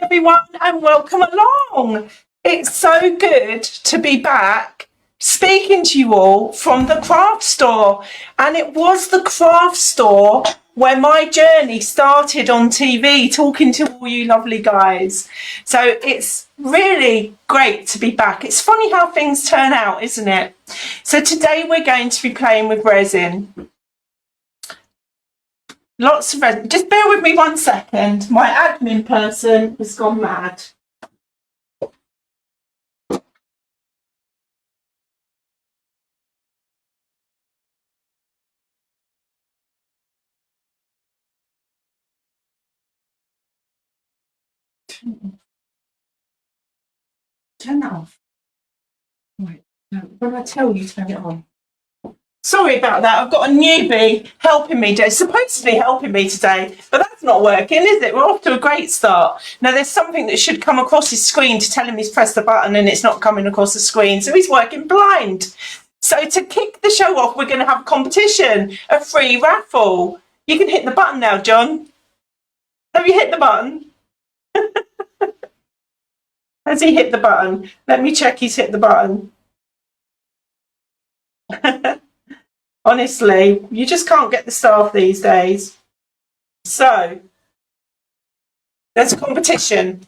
everyone, and welcome along. It's so good to be back speaking to you all from the craft store. And it was the craft store where my journey started on TV, talking to all you lovely guys. So it's really great to be back. It's funny how things turn out, isn't it? So today we're going to be playing with resin. Lots of resin. Just bear with me 1 second. My admin person has gone mad. Turn that off. Right. No, when I tell you, turn it on. Sorry about that. I've got a newbie helping me. It's supposed to be helping me today, but that's not working, is it? We're off to a great start. Now, there's something that should come across his screen to tell him he's pressed the button and it's not coming across the screen, so he's working blind. So to kick the show off, we're going to have a competition, a free raffle. You can hit the button now, John. Have you hit the button? Has he hit the button? Let me check he's hit the button. Honestly, you just can't get the staff these days. So, there's a competition.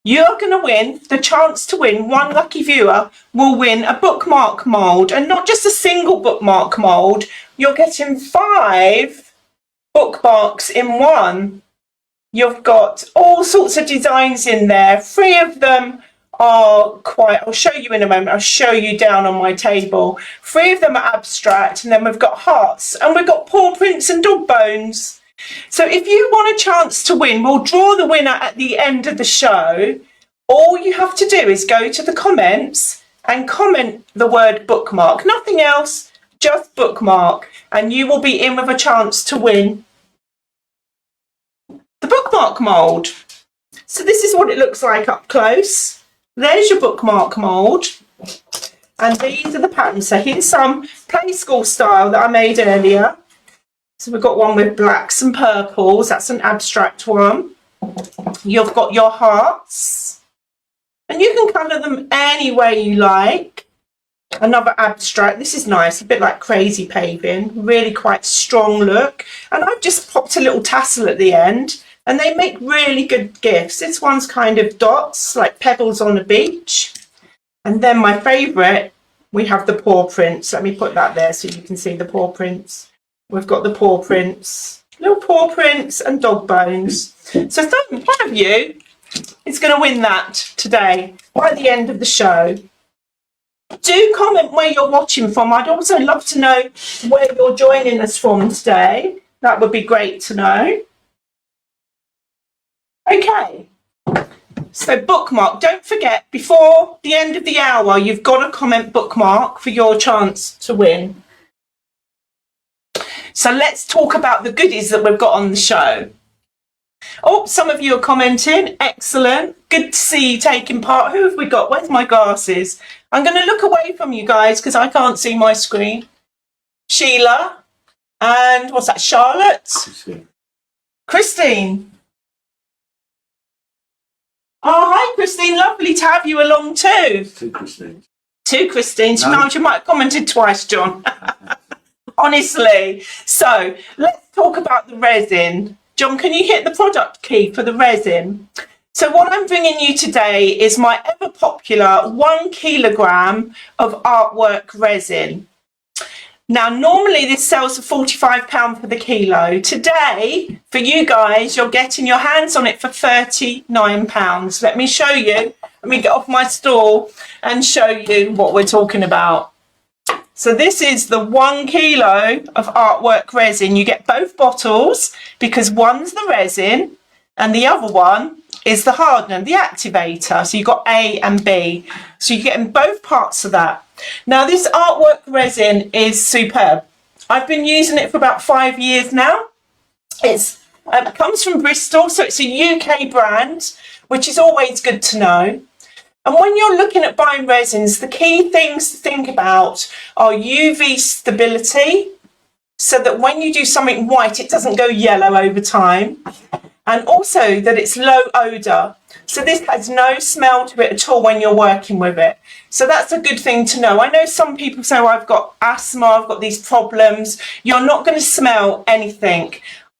You're going to win the chance to win. One lucky viewer will win a bookmark mould, and not just a single bookmark mould. You're getting 5 bookmarks in one. You've got all sorts of designs in there. 3 of them are I'll show you in a moment. I'll show you down on my table. 3 of them are abstract, and then we've got hearts, and we've got paw prints and dog bones. So if you want a chance to win, we'll draw the winner at the end of the show. All you have to do is go to the comments and comment the word bookmark. Nothing else, just bookmark, and you will be in with a chance to win the bookmark mould. So this is what it looks like up close. There's your bookmark mould, and these are the patterns. So here's some play school style that I made earlier. So we've got one with blacks and purples. That's an abstract one. You've got your hearts, and you can colour them any way you like. Another abstract. This is nice, a bit like crazy paving. Really quite strong look. And I've just popped a little tassel at the end. And they make really good gifts. This one's kind of dots, like pebbles on a beach. And then my favourite, we have the paw prints. Let me put that there so you can see the paw prints. We've got the paw prints, little paw prints and dog bones. So one of you is going to win that today by the end of the show. Do comment where you're watching from. I'd also love to know where you're joining us from today. That would be great to know. Okay, so bookmark. Don't forget, before the end of the hour, you've got to comment bookmark for your chance to win. So let's talk about the goodies that we've got on the show. Oh, some of you are commenting. Excellent. Good to see you taking part. Who have we got? Where's my glasses? I'm going to look away from you guys because I can't see my screen. Sheila. And what's that? Charlotte? Christine. Oh, hi, Christine. Lovely to have you along too. 2 Christines. 2 Christines. No. You might have commented twice, John. Honestly. So let's talk about the resin. John, can you hit the product key for the resin? So what I'm bringing you today is my ever popular 1 kilogram of artwork resin. Now, normally this sells for £45 for the kilo. Today, for you guys, you're getting your hands on it for £39. Let me show you. Let me get off my stool and show you what we're talking about. So this is the 1 kilo of artwork resin. You get both bottles because one's the resin and the other one is the hardener, the activator. So you've got A and B. So you're getting both parts of that. Now, this artwork resin is superb. I've been using it for about 5 years now. It comes from Bristol, so it's a UK brand, which is always good to know. And when you're looking at buying resins, the key things to think about are UV stability, so that when you do something white, it doesn't go yellow over time. and also that it's low odour. So this has no smell to it at all when you're working with it. So that's a good thing to know. I know some people say, well, I've got asthma, I've got these problems. You're not going to smell anything.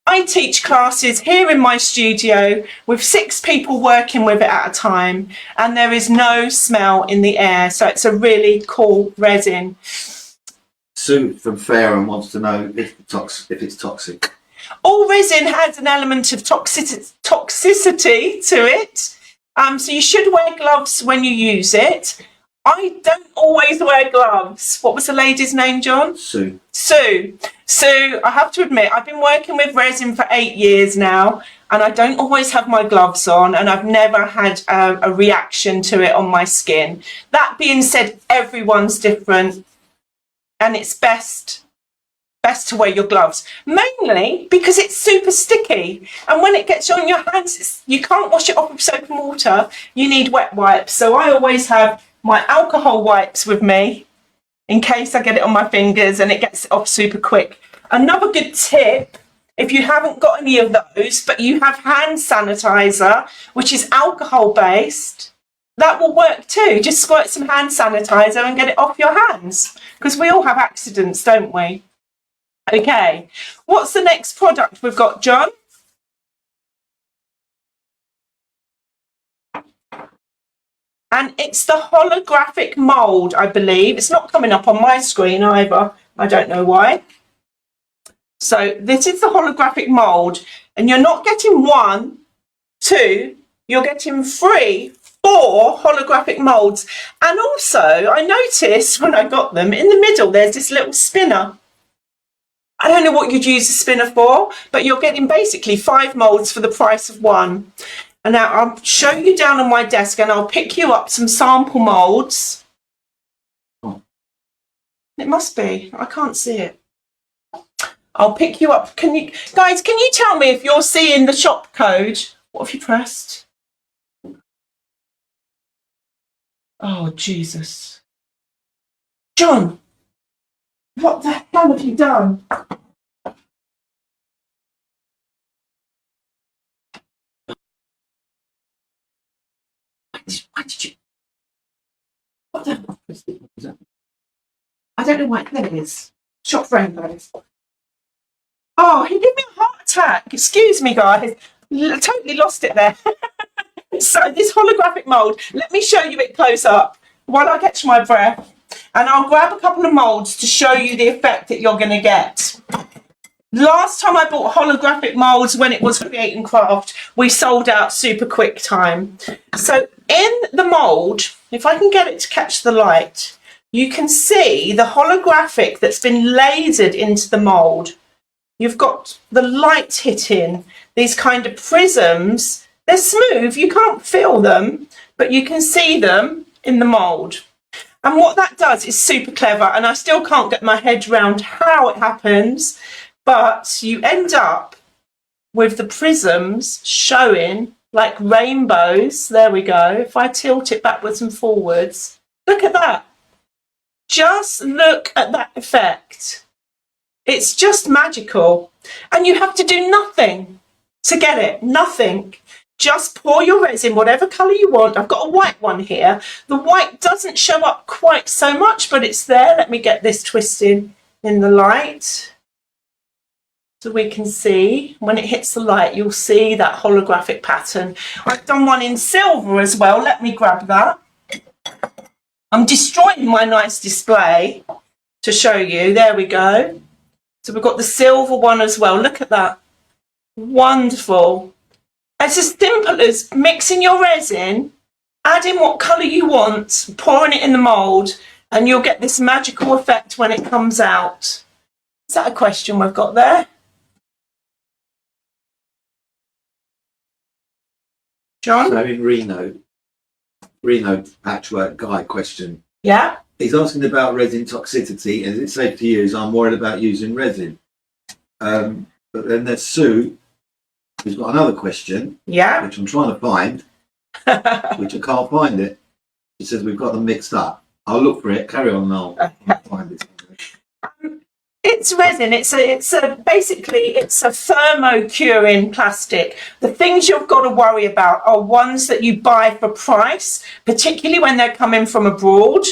I teach classes here in my studio with 6 people working with it at a time, and there is no smell in the air. So it's a really cool resin. Sue from Fareham wants to know if it's toxic. All resin has an element of toxicity to it. So you should wear gloves when you use it. I don't always wear gloves. What was the lady's name, John? Sue. Sue, I have to admit, I've been working with resin for 8 years now, and I don't always have my gloves on, and I've never had a reaction to it on my skin. That being said, everyone's different, and it's best to wear your gloves, mainly because it's super sticky, and when it gets on your hands, you can't wash it off with soap and water. You need wet wipes. So I always have my alcohol wipes with me in case I get it on my fingers and it gets off super quick. Another good tip, if you haven't got any of those but you have hand sanitizer, which is alcohol based, that will work too. Just squirt some hand sanitizer and get it off your hands, because we all have accidents, don't we? Okay, what's the next product we've got, John? And it's the holographic mould, I believe. It's not coming up on my screen either. I don't know why. So this is the holographic mould, and you're not getting 1, 2, you're getting 3, 4 holographic moulds. And also, I noticed when I got them, in the middle, there's this little spinner. I don't know what you'd use a spinner for, but you're getting basically 5 moulds for the price of 1. And now I'll show you down on my desk, and I'll pick you up some sample moulds. It must be. I can't see it. I'll pick you up. Can you tell me if you're seeing the shop code? What have you pressed? Oh, Jesus. John, what the hell have you done? Why did you? What the? I don't know what that is. Shop friend, guys. Oh, he gave me a heart attack. Excuse me, guys. I totally lost it there. So this holographic mould, let me show you it close up while I catch my breath. And I'll grab a couple of moulds to show you the effect that you're going to get. Last time I bought holographic moulds, when it was Create and Craft, we sold out super quick time. So in the mould, if I can get it to catch the light, you can see the holographic that's been lasered into the mould. You've got the light hitting these kind of prisms. They're smooth, you can't feel them, but you can see them in the mould. And what that does is super clever, and I still can't get my head around how it happens, but you end up with the prisms showing like rainbows. There we go. If I tilt it backwards and forwards, look at that. Just look at that effect. It's just magical. And you have to do nothing to get it, nothing. Just pour your resin, whatever colour you want. I've got a white one here. The white doesn't show up quite so much, but it's there. Let me get this twisted in the light so we can see. When it hits the light, you'll see that holographic pattern. I've done one in silver as well. Let me grab that. I'm destroying my nice display to show you. There we go. So we've got the silver one as well. Look at that. Wonderful. It's as simple as mixing your resin, adding what colour you want, pouring it in the mould, and you'll get this magical effect when it comes out. Is that a question we've got there? John? So in Reno Patchwork Guy question. Yeah? He's asking about resin toxicity. Is it safe to use? I'm worried about using resin. But then there's Sue, who's got another question. Yeah? Which I'm trying to find, which I can't find it. She says we've got them mixed up. I'll look for it. Carry on now. I'll find it. It's resin. It's a basically it's a thermo-curing plastic. The things you've got to worry about are ones that you buy for price, particularly when they're coming from abroad.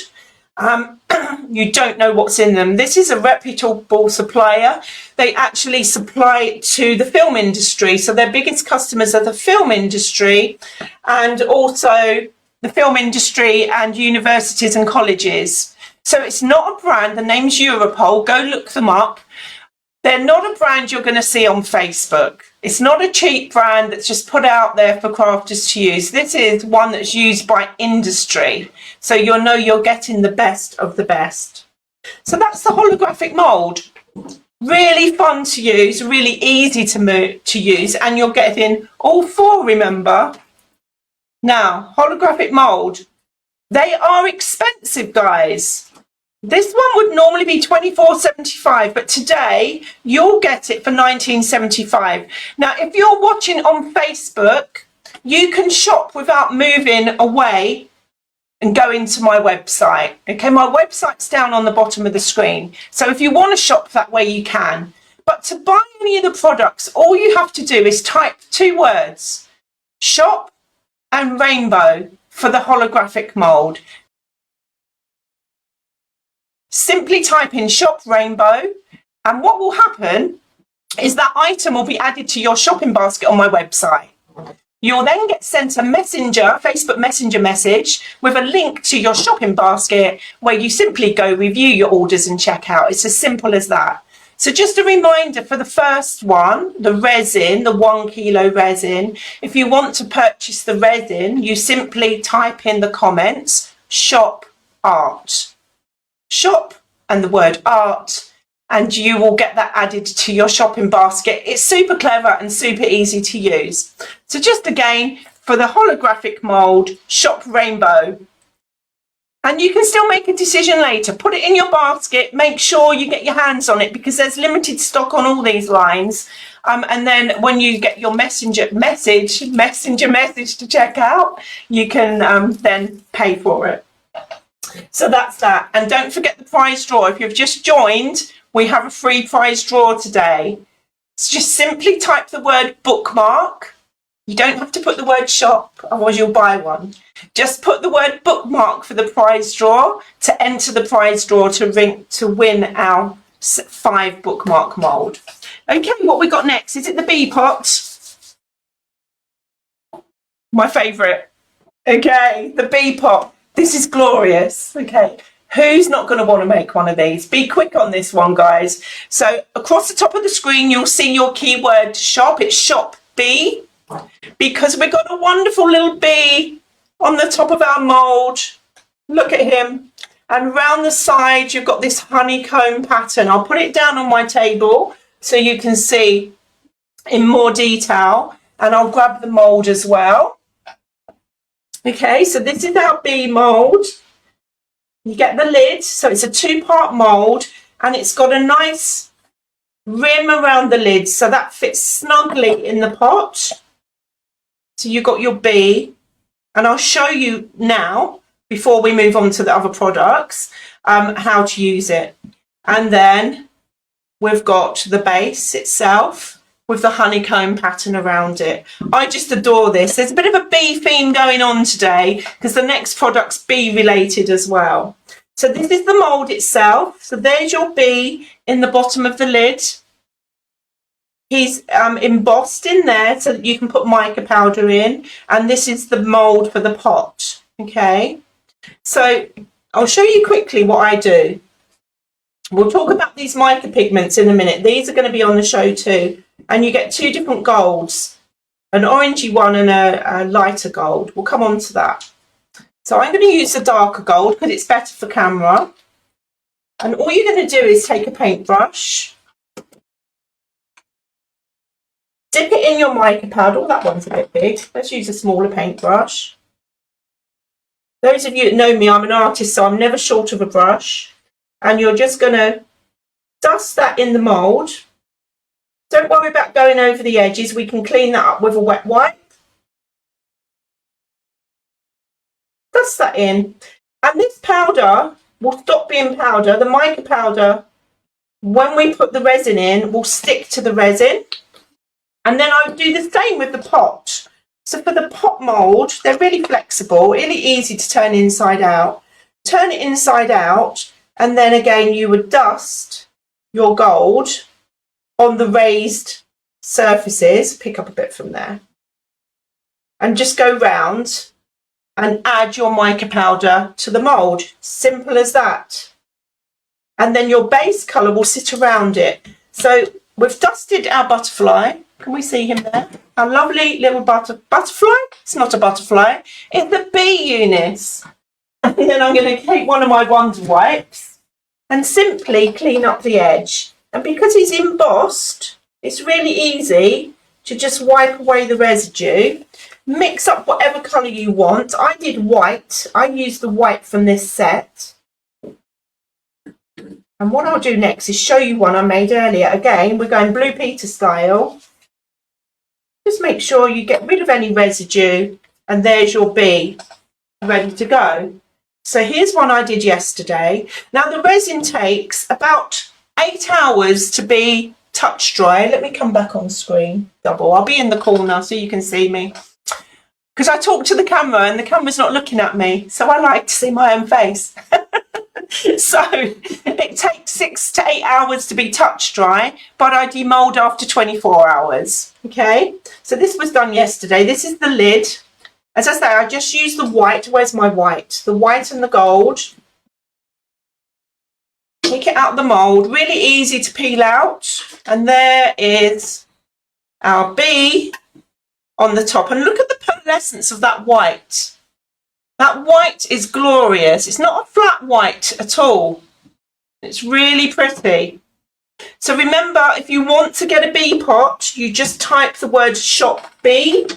You don't know what's in them. This is a reputable supplier. They actually supply to the film industry, so their biggest customers are the film industry, and also the film industry and universities and colleges. So it's not a brand. The name's Europol. Go look them up. They're not a brand you're going to see on Facebook. It's not a cheap brand that's just put out there for crafters to use. This is one that's used by industry. So you'll know you're getting the best of the best. So that's the holographic mould. Really fun to use, really easy to use, and you're getting all four, remember? Now, holographic mould. They are expensive, guys. This one would normally be $24.75, but today you'll get it for $19.75. Now, if you're watching on Facebook, you can shop without moving away and go into my website. Okay, my website's down on the bottom of the screen. So if you want to shop that way, you can. But to buy any of the products, all you have to do is type two words, shop and rainbow, for the holographic mould. Simply type in shop rainbow, and what will happen is that item will be added to your shopping basket on my website. You'll then get sent a Facebook Messenger message with a link to your shopping basket where you simply go review your orders and check out. It's as simple as that. So just a reminder for the first one, the resin, the 1 kilo resin. If you want to purchase the resin, you simply type in the comments, shop art. Shop and the word art, and you will get that added to your shopping basket. It's super clever and super easy to use. So just again, for the holographic mould, shop rainbow. And you can still make a decision later. Put it in your basket, make sure you get your hands on it because there's limited stock on all these lines. And then when you get your messenger message to check out, you can then pay for it. So that's that. And don't forget the prize draw. If you've just joined, we have a free prize draw today. So just simply type the word bookmark. You don't have to put the word shop, otherwise you'll buy one. Just put the word bookmark for the prize draw to enter the prize draw to win our 5 bookmark mould. Okay, what we got next? Is it the bee pot? My favourite. Okay, the bee pot. This is glorious. Okay, who's not going to want to make one of these? Be quick on this one, guys. So across the top of the screen, you'll see your keyword shop. It's shop bee, because we've got a wonderful little bee on the top of our mould. Look at him. And round the side, you've got this honeycomb pattern. I'll put it down on my table so you can see in more detail. And I'll grab the mould as well. Okay, so this is our bee mould. You get the lid, so it's a 2-part mould, and it's got a nice rim around the lid, so that fits snugly in the pot. So you've got your bee, and I'll show you now, before we move on to the other products, how to use it. And then we've got the base itself, with the honeycomb pattern around it. I just adore this. There's a bit of a bee theme going on today because the next product's bee related as well. So this is the mould itself. So there's your bee in the bottom of the lid. He's embossed in there so that you can put mica powder in. And this is the mould for the pot. Okay. So I'll show you quickly what I do. We'll talk about these mica pigments in a minute. These are going to be on the show too. And you get 2 different golds, an orangey one and a lighter gold. We'll come on to that. So I'm going to use the darker gold because it's better for camera. And all you're going to do is take a paintbrush, dip it in your mica powder. Oh, that one's a bit big. Let's use a smaller paintbrush. Those of you that know me, I'm an artist, so I'm never short of a brush. And you're just going to dust that in the mould. Don't worry about going over the edges. We can clean that up with a wet wipe. Dust that in. And this powder will stop being powder. The mica powder when we put the resin in, will stick to the resin. And then I would do the same with the pot. So for the pot mould, they're really flexible, really easy to turn inside out. Turn it inside out, and then again you would dust your gold on the raised surfaces, pick up a bit from there, and just go round and add your mica powder to the mould. Simple as that. And then your base colour will sit around it. So we've dusted our butterfly. Can we see him there? Our lovely little butterfly. It's not a butterfly. It's a bee, Eunice. And then I'm going to take one of my Wonder Wipes and simply clean up the edge. And because he's embossed, it's really easy to just wipe away the residue. Mix up whatever colour you want. I did white. I used the white from this set. And what I'll do next is show you one I made earlier. Again, we're going Blue Peter style. Just make sure you get rid of any residue, and there's your bee ready to go. So here's one I did yesterday. Now the resin takes about 8 hours to be touch dry. Let me come back on screen. Double. I'll be in the corner so you can see me. Because I talk to the camera and the camera's not looking at me. So I like to see my own face. So it takes 6 to 8 hours to be touch dry, but I demold after 24 hours. Okay, so this was done yesterday. This is the lid. As I say, I just used the white. Where's my white? The white and the gold. Take it out of the mould. Really easy to peel out. And there is our bee on the top. And look at the pearlescence of that white. That white is glorious. It's not a flat white at all. It's really pretty. So remember, if you want to get a bee pot, you just type the word shop bee.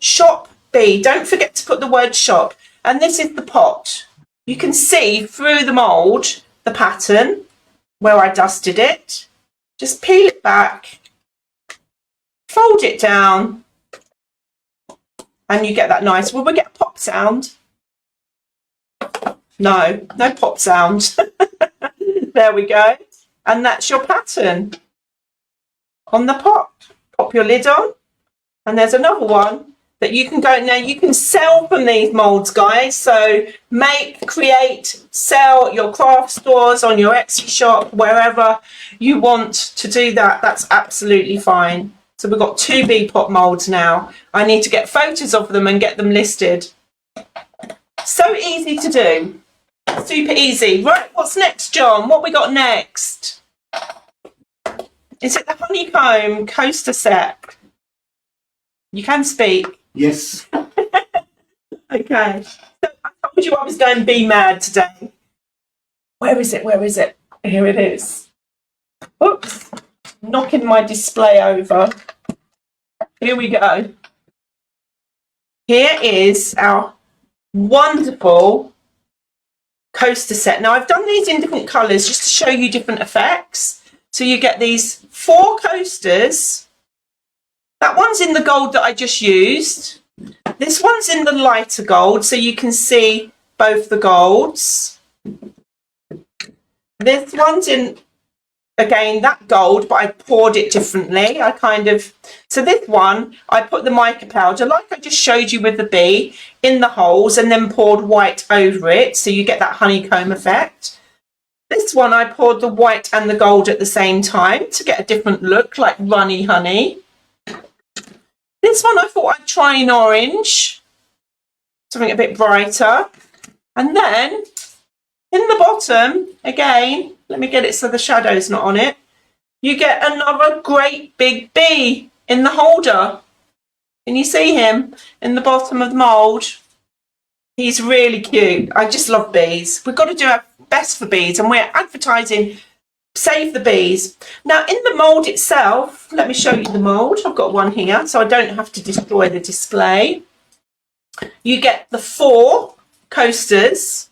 Shop bee. Don't forget to put the word shop. And this is the pot. You can see through the mould the pattern where I dusted it. Just peel it back, fold it down, and you get that nice, will we get a pop sound? No pop sound. There we go. And that's your pattern on the pot. Pop your lid on. And there's another one that you can go, now you can sell from these moulds, guys. So make, create, sell at your craft stores, on your Etsy shop, wherever you want to do that. That's absolutely fine. So we've got 2 bee pot moulds now. I need to get photos of them and get them listed. So easy to do. Super easy. Right, what's next, John? What we got next? Is it the honeycomb coaster set? You can speak. Yes. Okay. So I told you I was going bee mad today. Where is it? Where is it? Here it is. Oops. Knocking my display over. Here we go. Here is our wonderful coaster set. Now I've done these in different colours just to show you different effects. So you get these 4 coasters. That one's in the gold that I just used. This one's in the lighter gold, so you can see both the golds. This one's in, again, that gold, but I poured it differently. So this one, I put the mica powder, like I just showed you with the bee, in the holes and then poured white over it, so you get that honeycomb effect. This one, I poured the white and the gold at the same time to get a different look, like runny honey. This one I thought I'd try in orange, something a bit brighter. And then in the bottom, again, let me get it so the shadow's not on it, you get another great big bee in the holder. Can you see him in the bottom of the mould? He's really cute. I just love bees. We've got to do our best for bees, and we're advertising Save the Bees. Now in the mould itself, let me show you the mould. I've got one here so I don't have to destroy the display. You get the 4 coasters.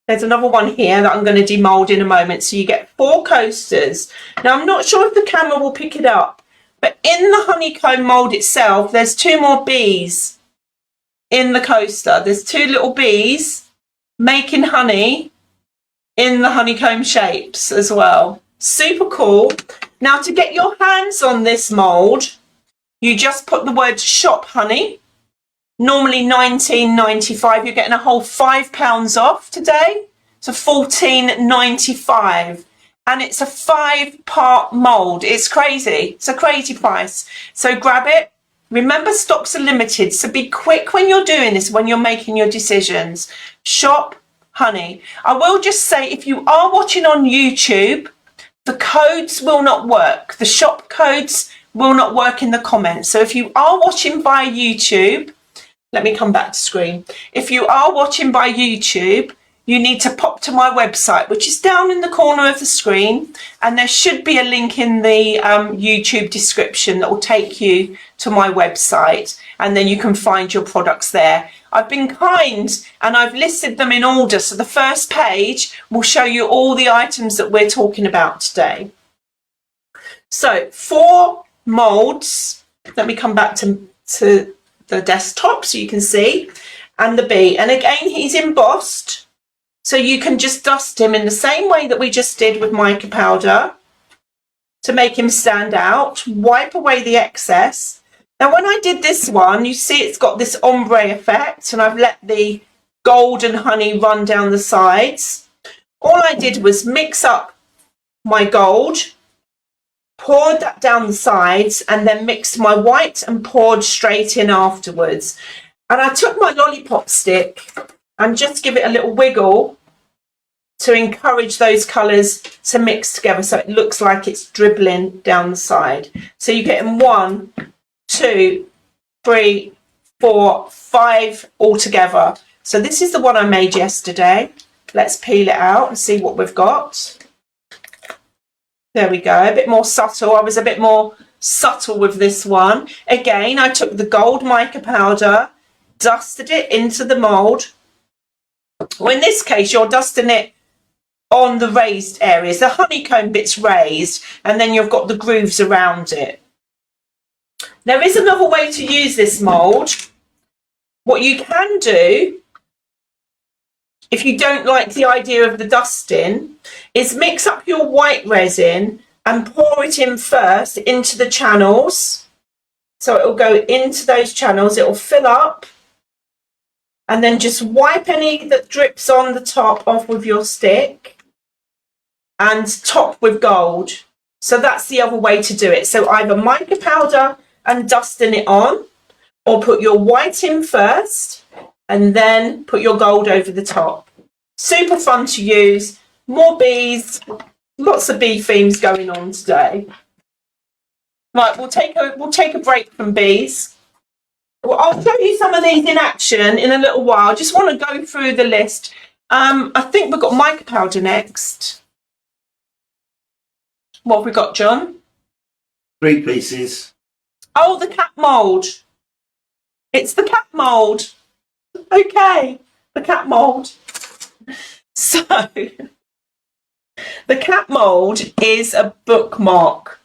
There's another one here that I'm going to demould in a moment. So you get 4 coasters. Now I'm not sure if the camera will pick it up, but in the honeycomb mould itself, there's 2 more bees in the coaster. There's 2 little bees making honey in the honeycomb shapes as well. Super cool. Now, to get your hands on this mould, you just put the word shop honey. Normally £19.95. You're getting a whole £5 off today. So £14.95. And it's a 5-part mould. It's crazy. It's a crazy price. So grab it. Remember, stocks are limited. So be quick when you're doing this, when you're making your decisions. Shop honey. I will just say, if you are watching on YouTube, the codes will not work. The shop codes will not work in the comments. So if you are watching by YouTube, let me come back to screen. If you are watching by YouTube, you need to pop to my website, which is down in the corner of the screen. And there should be a link in the YouTube description that will take you to my website. And then you can find your products there. I've been kind and I've listed them in order. So the first page will show you all the items that we're talking about today. So 4 molds. Let me come back to the desktop so you can see. And the bee. And again, he's embossed. So you can just dust him in the same way that we just did with mica powder to make him stand out. Wipe away the excess. Now, when I did this one, you see it's got this ombre effect, and I've let the golden honey run down the sides. All I did was mix up my gold, poured that down the sides, and then mixed my white and poured straight in afterwards. And I took my lollipop stick and just give it a little wiggle to encourage those colours to mix together so it looks like it's dribbling down the side. So you're getting 1, 2, 3, 4, 5 all together. So this is the one I made yesterday. Let's peel it out and see what we've got. There we go, a bit more subtle. I was a bit more subtle with this one. Again, I took the gold mica powder, dusted it into the mould. Well, in this case, you're dusting it on the raised areas. The honeycomb bit's raised, and then you've got the grooves around it. There is another way to use this mould. What you can do, if you don't like the idea of the dusting, is mix up your white resin and pour it in first into the channels. So it will go into those channels, it will fill up. And then just wipe any that drips on the top off with your stick and top with gold. So that's the other way to do it. So either mica powder and dusting it on, or put your white in first and then put your gold over the top. Super fun to use. More bees, lots of bee themes going on today. Right, we'll take a break from bees. Well, I'll show you some of these in action in a little while. Just want to go through the list. I think we've got mica powder next. What have we got, John? 3 pieces. Oh, the cat mould. It's the cat mould. Okay, the cat mould. So, the cat mould is a bookmark,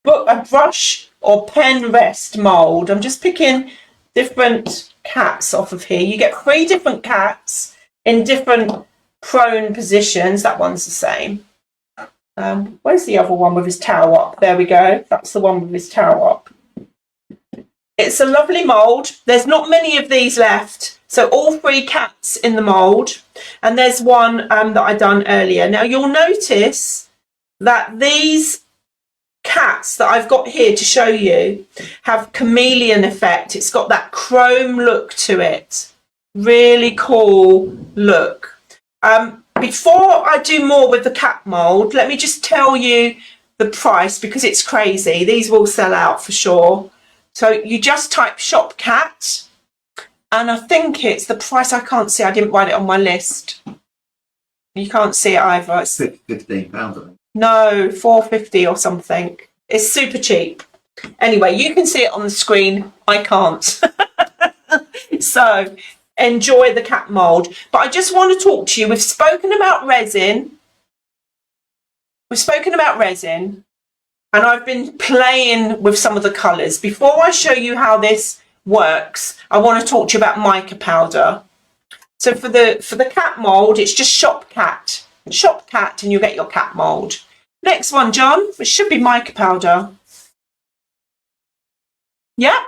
a brush or pen rest mould. I'm just picking different cats off of here. You get 3 different cats in different prone positions. That one's the same. Where's the other one with his tail up? There we go. That's the one with his tail up. It's a lovely mould. There's not many of these left. So all 3 cats in the mould. And there's one that I done earlier. Now you'll notice that these cats that I've got here to show you have chameleon effect. It's got that chrome look to it. Really cool look. Before I do more with the cat mould, let me just tell you the price because it's crazy. These will sell out for sure. So you just type shop cat, and I think it's the price. I can't see. I didn't write it on my list. You can't see it either. It's £15, I think. No, £4.50 or something. It's super cheap. Anyway, you can see it on the screen. I can't. So enjoy the cat mould. But I just want to talk to you. We've spoken about resin. And I've been playing with some of the colours. Before I show you how this works, I want to talk to you about mica powder. So for the cat mould, it's just shop cat. Shop cat and you'll get your cat mould. Next one, John, which should be mica powder. Yeah.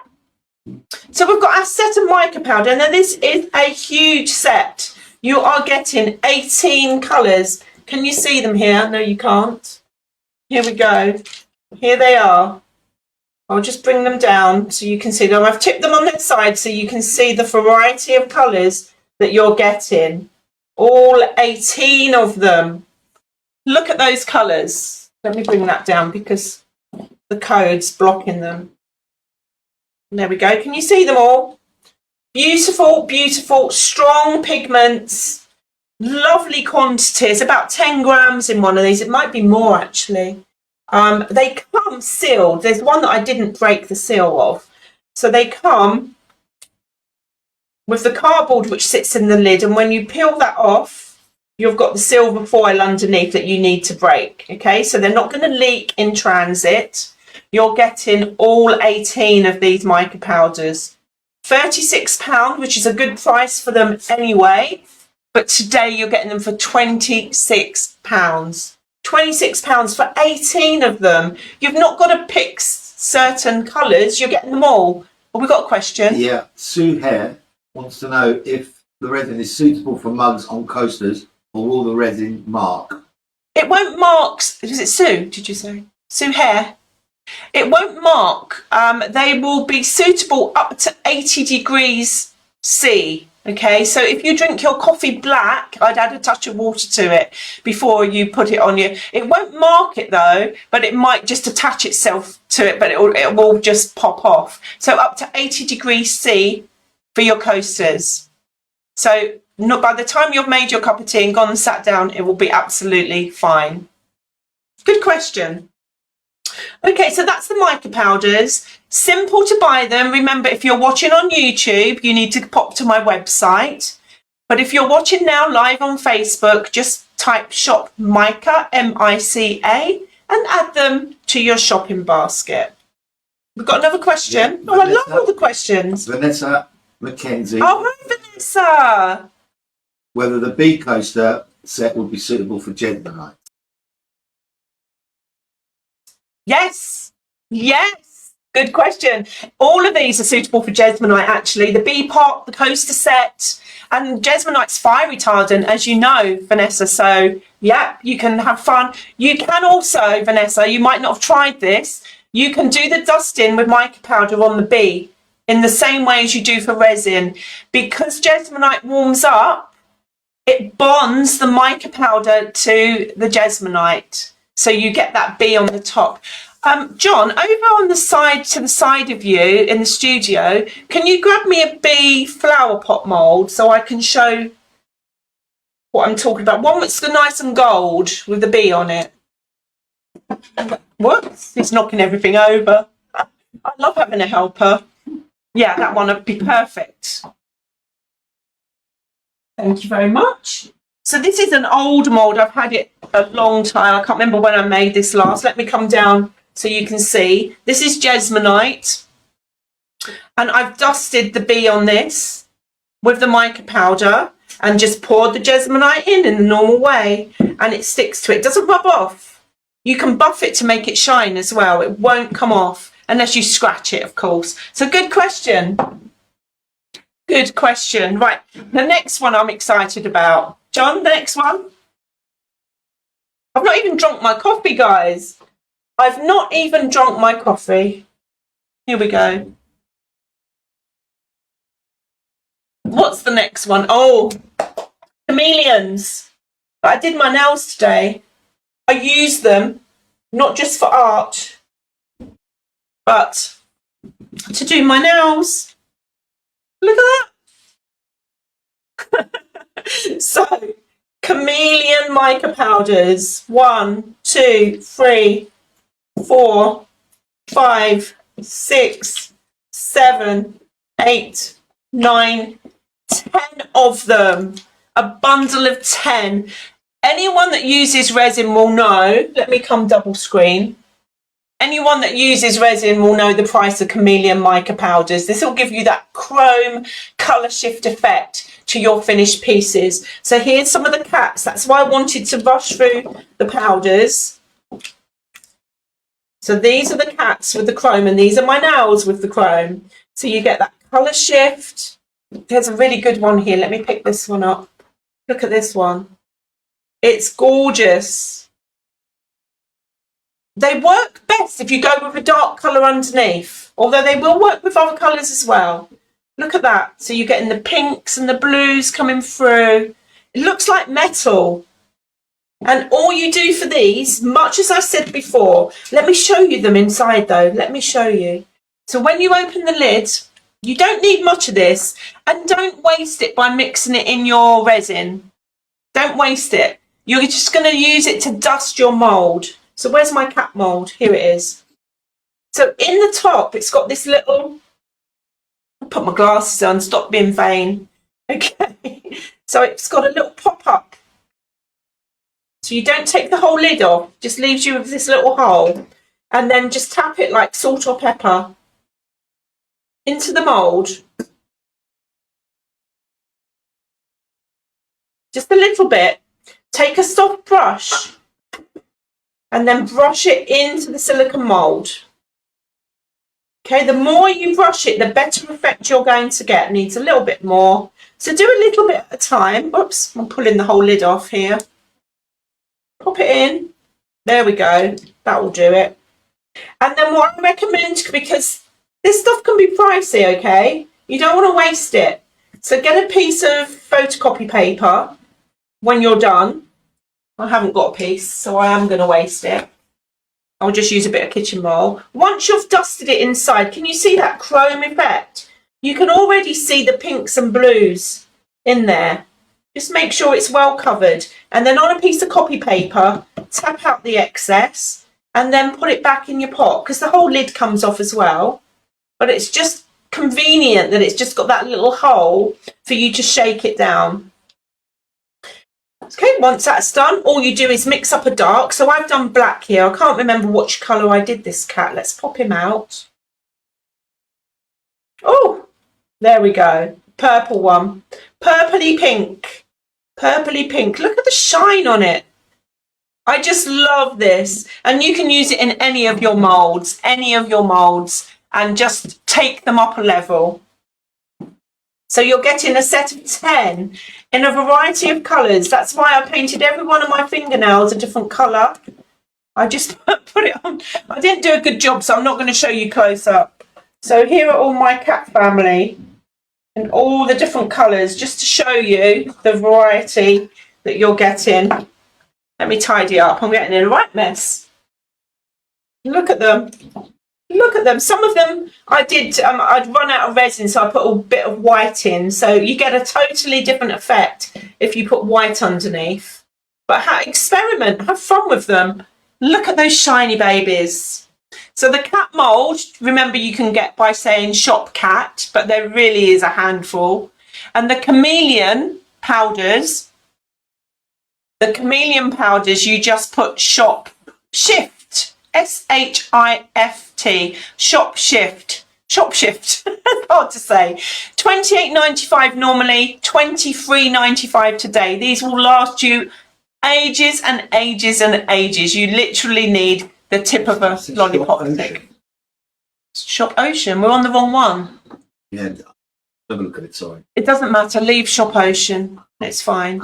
So we've got our set of mica powder, and then this is a huge set. You are getting 18 colours. Can you see them here? No, you can't. Here we go. Here they are. I'll just bring them down so you can see them. I've tipped them on their side so you can see the variety of colours that you're getting. All 18 of them. Look at those colours. Let me bring that down because the code's blocking them. There we go. Can you see them all? Beautiful, beautiful, strong pigments. Lovely quantities. About 10 grams in one of these. It might be more actually. They come sealed. There's one that I didn't break the seal of. So they come with the cardboard which sits in the lid, and when you peel that off, you've got the silver foil underneath that you need to break. Okay, so they're not going to leak in transit. You're getting all 18 of these mica powders. £36, which is a good price for them anyway, but today you're getting them for £26. £26 for 18 of them. You've not got to pick certain colours, you're getting them all. Well, we've got a question. Yeah, Sue Hare wants to know if the resin is suitable for mugs on coasters, or will the resin mark? It won't mark. Is it Sue, did you say? Sue Hare? It won't mark. They will be suitable up to 80 degrees C. Okay, so if you drink your coffee black, I'd add a touch of water to it before you put it on you. It won't mark it though, but it might just attach itself to it, but it will just pop off. So up to 80 degrees C for your coasters. So not by the time you've made your cup of tea and gone and sat down, it will be absolutely fine. Good question. Okay, so that's the mica powders. Simple to buy them. Remember, if you're watching on YouTube, you need to pop to my website. But if you're watching now live on Facebook, just type shop mica, M-I-C-A, and add them to your shopping basket. We've got another question. Yeah, I love all the questions. Vanessa Mackenzie. Oh, hi, Vanessa. Whether the bee coaster set would be suitable for Jedmonite. Yes. Yes. Good question. All of these are suitable for Jesmonite, actually. The bee pot, the coaster set, and Jesmonite's fire retardant, as you know, Vanessa. So, yeah, you can have fun. You can also, Vanessa, you might not have tried this, you can do the dusting with mica powder on the bee in the same way as you do for resin. Because Jesmonite warms up, it bonds the mica powder to the Jesmonite. So you get that bee on the top. John, over on the side, to the side of you in the studio, can you grab me a bee flower pot mould so I can show what I'm talking about? One that's nice and gold with the bee on it. What? He's knocking everything over. I love having a helper. Yeah, that one would be perfect. Thank you very much. So this is an old mould. I've had it a long time. I can't remember when I made this last. Let me come down so you can see. This is Jesmonite. And I've dusted the bee on this with the mica powder and just poured the Jesmonite in the normal way. And it sticks to it. It doesn't rub off. You can buff it to make it shine as well. It won't come off unless you scratch it, of course. So good question. Good question. Right, the next one I'm excited about. John, the next one. I've not even drunk my coffee, guys. I've not even drunk my coffee. Here we go. What's the next one? Oh, chameleons. I did my nails today. I use them, not just for art, but to do my nails. Look at that. So, chameleon mica powders. 1, 2, 3, 4, 5, 6, 7, 8, 9, 10 of them. A bundle of 10. Anyone that uses resin will know. Let me come double screen. anyone that uses resin will know the price of chameleon mica powders. This will give you that chrome colour shift effect to your finished pieces. So here's some of the cats. That's why I wanted to rush through the powders. So these are the cats with the chrome, and these are my nails with the chrome. So you get that colour shift. There's a really good one here. Let me pick this one up. Look at this one. It's gorgeous. They work best if you go with a dark colour underneath, although they will work with other colours as well. Look at that. So you're getting the pinks and the blues coming through. It looks like metal. And all you do for these, much as I said before, let me show you them inside though. Let me show you. So when you open the lid, you don't need much of this, and don't waste it by mixing it in your resin. Don't waste it. You're just going to use it to dust your mould. So where's my cat mould? Here it is. So in the top, it's got this little, I'll put my glasses on, stop being vain. Okay. So it's got a little pop-up. So you don't take the whole lid off, just leaves you with this little hole. And then just tap it like salt or pepper into the mould. Just a little bit. Take a soft brush and then brush it into the silicone mould. Okay, the more you brush it, the better effect you're going to get. It needs a little bit more. So do a little bit at a time. Oops, I'm pulling the whole lid off here. Pop it in. There we go. That will do it. And then what I recommend, because this stuff can be pricey, okay? You don't want to waste it. So get a piece of photocopy paper when you're done. I haven't got a piece, so I am going to waste it. I'll just use a bit of kitchen roll. Once you've dusted it inside, can you see that chrome effect? You can already see the pinks and blues in there. Just make sure it's well covered. And then on a piece of copy paper, tap out the excess and then put it back in your pot, because the whole lid comes off as well. But it's just convenient that it's just got that little hole for you to shake it down. Okay, once that's done, all you do is mix up a dark. So I've done black here. I can't remember which colour I did this cat. Let's pop him out. Oh, there we go. Purple one. Purpley pink. Purpley pink. Look at the shine on it. I just love this. And you can use it in any of your moulds, and just take them up a level. So you're getting a set of 10 in a variety of colours. That's why I painted every one of my fingernails a different colour. I just put it on. I didn't do a good job, so I'm not going to show you close up. So here are all my cat family and all the different colours, just to show you the variety that you're getting. Let me tidy up. I'm getting in a right mess. Look at them. Look at them. Some of them I did, I'd run out of resin, so I put a bit of white in. So you get a totally different effect if you put white underneath. But experiment, have fun with them. Look at those shiny babies. So the cat mould, remember, you can get by saying shop cat, but there really is a handful. And the chameleon powders, you just put shop shift. SHIFT, shop shift, hard to say. £28.95 normally, £23.95 today. These will last you ages and ages and ages. You literally need the tip of a lollipop thick. Shop Ocean, we're on the wrong one. Yeah, have a look at it, sorry. It doesn't matter, leave Shop Ocean, it's fine.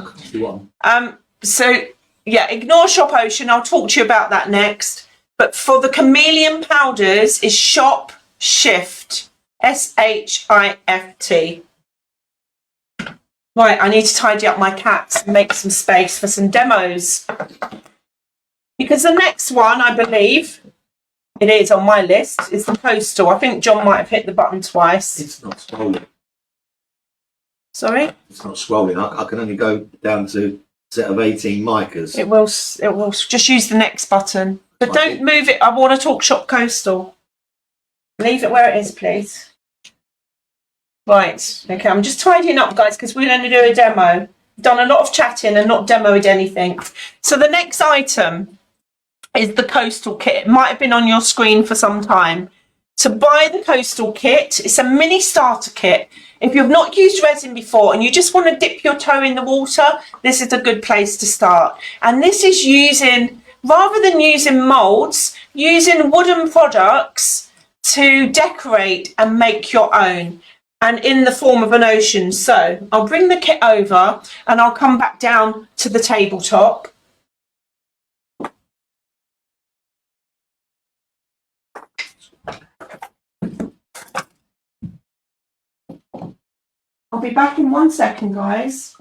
So yeah, ignore Shop Ocean, I'll talk to you about that next. But for the chameleon powders is Shop Shift, SHIFT. Right, I need to tidy up my cats and make some space for some demos. Because the next one, I believe, it is on my list, is the postal. I think John might have hit the button twice. It's not scrolling. Sorry? It's not scrolling. I can only go down to a set of 18 micas. It will just use the next button. But don't move it. I want to talk Shop Coastal. Leave it where it is, please. Right. Okay, I'm just tidying up, guys, because we're going to do a demo. Done a lot of chatting and not demoed anything. So the next item is the Coastal kit. It might have been on your screen for some time. To buy the Coastal kit, it's a mini starter kit. If you've not used resin before and you just want to dip your toe in the water, this is a good place to start. And this is using, rather than using moulds, using wooden products to decorate and make your own, and in the form of an ocean. So I'll bring the kit over and I'll come back down to the tabletop. I'll be back in 1 second, guys.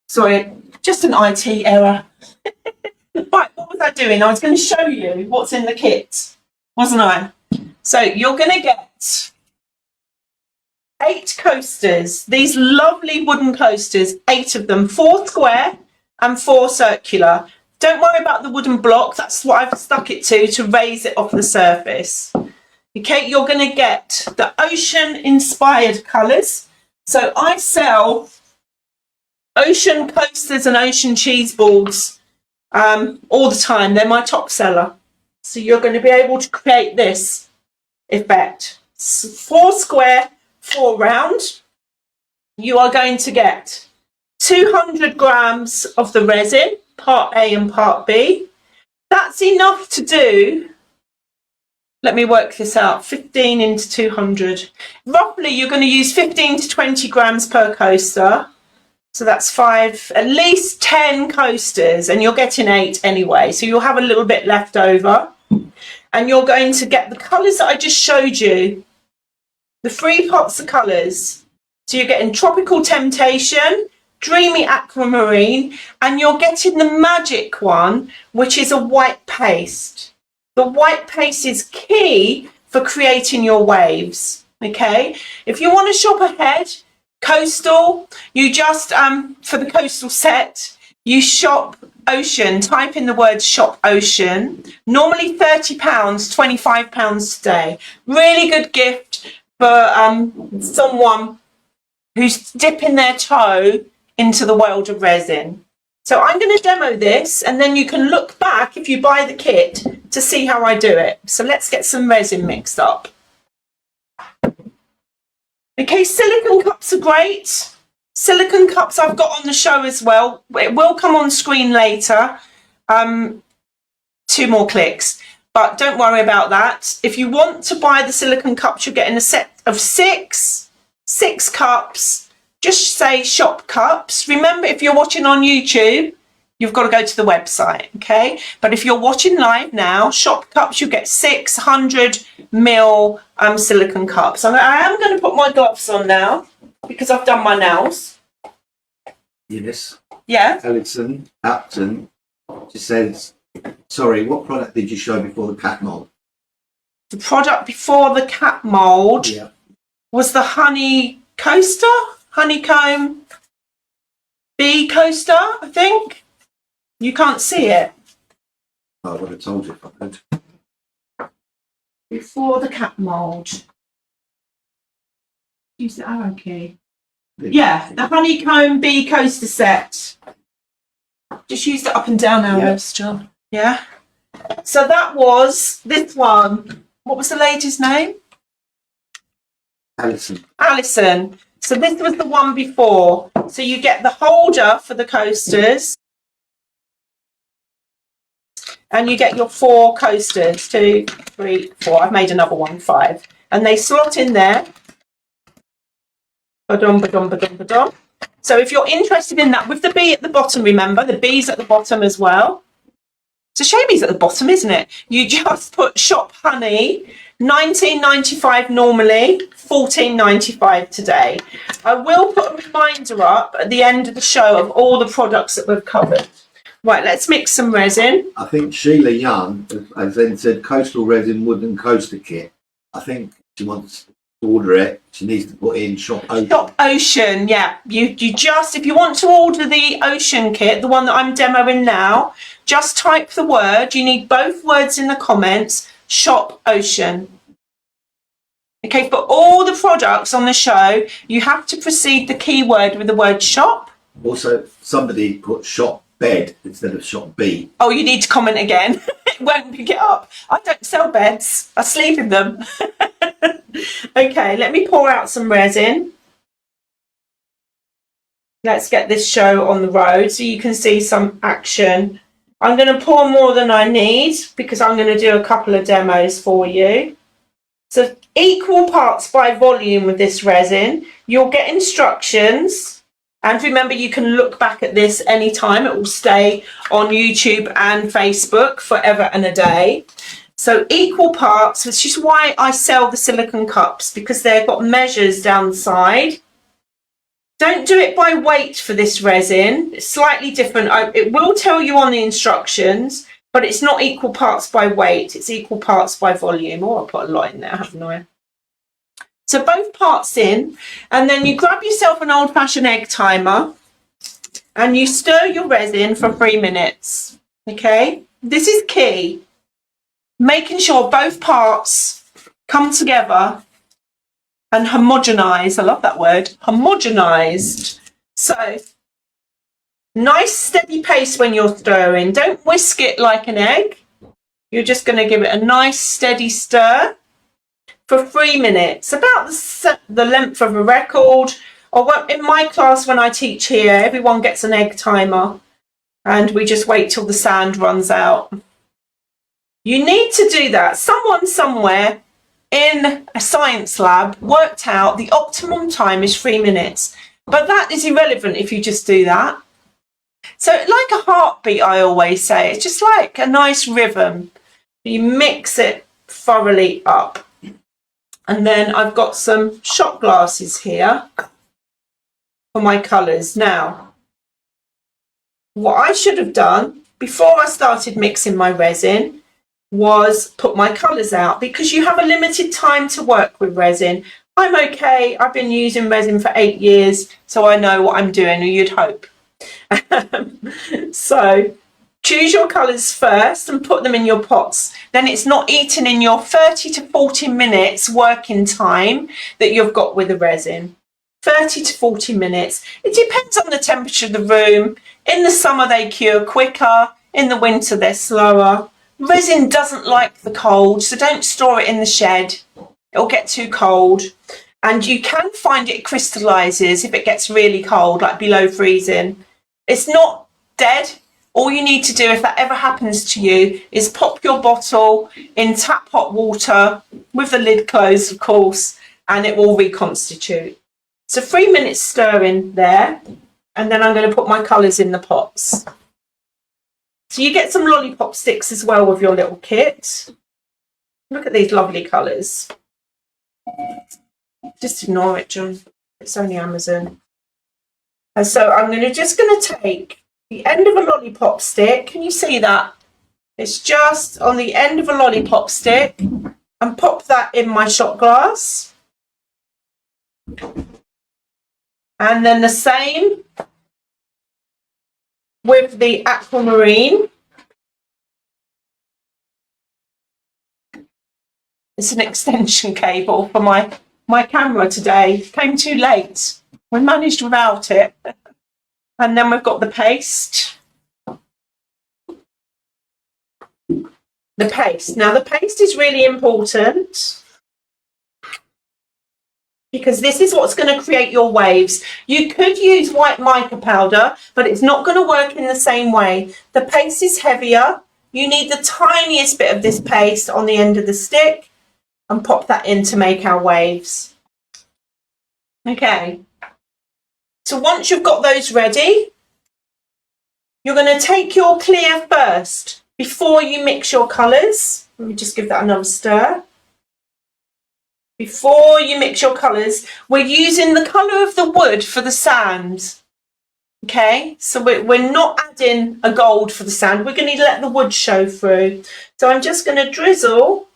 Sorry, just an IT error. Right, what was I doing? I was going to show you what's in the kit, wasn't I? So you're going to get 8 coasters, these lovely wooden coasters, 8 of them, 4 square and 4 circular. Don't worry about the wooden block, that's what I've stuck it to raise it off the surface. Okay, you're going to get the ocean inspired colours. So I sell ocean coasters and ocean cheese balls all the time. They're my top seller. So you're going to be able to create this effect. 4 square, 4 round. You are going to get 200 grams of the resin, part A and part B. That's enough to do, let me work this out, 15 into 200. Roughly, you're going to use 15 to 20 grams per coaster. So that's 5, at least 10 coasters, and you're getting 8 anyway. So you'll have a little bit left over. And you're going to get the colours that I just showed you, the 3 pots of colours. So you're getting Tropical Temptation, Dreamy Aquamarine, and you're getting the magic one, which is a white paste. The white paste is key for creating your waves, okay? If you want to shop ahead, Coastal, you just, for the Coastal set, you shop Ocean, type in the word shop Ocean, normally £30, £25 today. Really good gift for someone who's dipping their toe into the world of resin. So I'm going to demo this, and then you can look back if you buy the kit to see how I do it. So let's get some resin mixed up. Okay, silicone cups are great. Silicone cups I've got on the show as well. It will come on screen later. 2 more clicks, but don't worry about that. If you want to buy the silicone cups, you're getting a set of 6 cups. Just say shop cups. Remember, if you're watching on YouTube, you've got to go to the website, okay? But if you're watching live now, shop cups, you get 600 ml silicone cups. And I am going to put my gloves on now because I've done my nails. Eunice. Yeah. Alison Upton just says, sorry, what product did you show before the cat mould? The product before the cat mould was the honey coaster, honeycomb bee coaster, I think. You can't see it. I would have told you if I could. Before the cat mould. Use the arrow key. Yeah, the honeycomb bee coaster set. Just use the up and down arrows, John. Yeah. So that was this one. What was the lady's name? Alison. Alison. So this was the one before. So you get the holder for the coasters. And you get your 4 coasters. 2, 3, 4. I've made another one, 5. And they slot in there. Ba-dum, ba-dum, ba-dum, ba-dum. So if you're interested in that, with the bee at the bottom, remember, the bee's at the bottom as well. It's a shame he's at the bottom, isn't it? You just put shop honey, £19.95 normally, £14.95 today. I will put a reminder up at the end of the show of all the products that we've covered. Right, let's mix some resin. I think Sheila Young has then said Coastal Resin Wooden Coaster Kit. I think she wants to order it. She needs to put in Shop Ocean. Shop Ocean, yeah. You just, if you want to order the Ocean kit, the one that I'm demoing now, just type the word. You need both words in the comments. Shop Ocean. Okay, for all the products on the show, you have to precede the keyword with the word shop. Also, somebody put shop bed instead of shop B. Oh, you need to comment again. It won't pick it up. I don't sell beds. I sleep in them. Okay, let me pour out some resin. Let's get this show on the road so you can see some action. I'm going to pour more than I need because I'm going to do a couple of demos for you. So equal parts by volume with this resin. You'll get instructions. And remember, you can look back at this anytime. It will stay on YouTube and Facebook forever and a day. So equal parts, which is why I sell the silicone cups, because they've got measures down the side. Don't do it by weight for this resin. It's slightly different. It will tell you on the instructions, but it's not equal parts by weight. It's equal parts by volume. Oh, I put a lot in there, haven't I? So both parts in, and then you grab yourself an old-fashioned egg timer and you stir your resin for 3 minutes. Okay? This is key. Making sure both parts come together and homogenise. I love that word, homogenised. So nice steady pace when you're stirring. Don't whisk it like an egg. You're just going to give it a nice steady stir for 3 minutes, about the length of a record. Or in my class, when I teach here, everyone gets an egg timer and we just wait till the sand runs out. You need to do that. Someone somewhere in a science lab worked out the optimum time is 3 minutes, but that is irrelevant if you just do that. So like a heartbeat, I always say, it's just like a nice rhythm. You mix it thoroughly up. And then I've got some shot glasses here for my colours. Now, what I should have done before I started mixing my resin was put my colours out, because you have a limited time to work with resin. I'm okay. I've been using resin for 8 years, so I know what I'm doing, or you'd hope. So choose your colours first and put them in your pots. Then it's not eating in your 30 to 40 minutes working time that you've got with the resin. 30 to 40 minutes. It depends on the temperature of the room. In the summer they cure quicker. In the winter they're slower. Resin doesn't like the cold, so don't store it in the shed. It'll get too cold. And you can find it crystallises if it gets really cold, like below freezing. It's not dead. All you need to do, if that ever happens to you, is pop your bottle in tap hot water with the lid closed, of course, and it will reconstitute. So 3 minutes stirring there, and then I'm going to put my colours in the pots. So you get some lollipop sticks as well with your little kit. Look at these lovely colours. Just ignore it, John. It's only Amazon. And so I'm just going to take the end of a lollipop stick. Can you see that? It's just on the end of a lollipop stick, and pop that in my shot glass. And then the same with the aquamarine. It's an extension cable for my camera today. Came too late. We managed without it. And then we've got the paste. The paste. Now the paste is really important, because this is what's going to create your waves. You could use white mica powder, but it's not going to work in the same way. The paste is heavier. You need the tiniest bit of this paste on the end of the stick, and pop that in to make our waves. Okay. So once you've got those ready, you're going to take your clear first before you mix your colours. Let me just give that another stir. Before you mix your colours, we're using the colour of the wood for the sand. Okay, so we're not adding a gold for the sand. We're going to let the wood show through. So I'm just going to drizzle